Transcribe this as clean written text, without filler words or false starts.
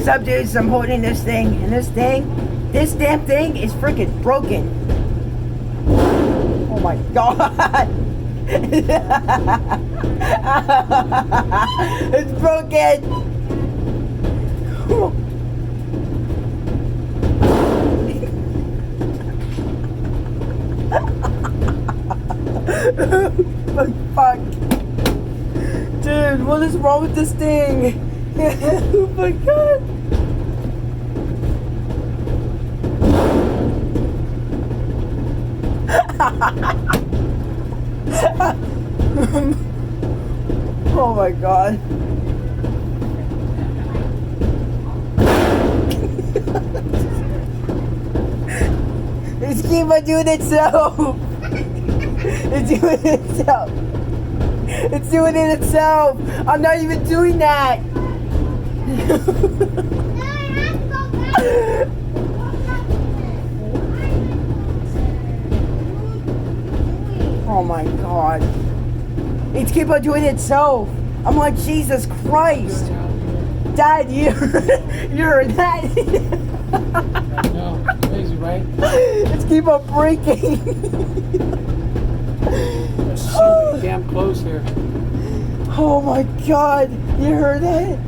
What's up, dudes? I'm holding this thing, and this damn thing is freaking broken. Oh my god! It's broken! Fuck. Dude, what is wrong with this thing? Oh my god. Oh my god. It's keep on doing itself. It's doing it itself. It's doing it itself. I'm not even doing that. Oh my god. It's keep on doing it itself. I'm like, Jesus Christ. Dad, you're that. No, crazy, right? It's keep on breaking. We're so damn close here. Oh my god. You heard that?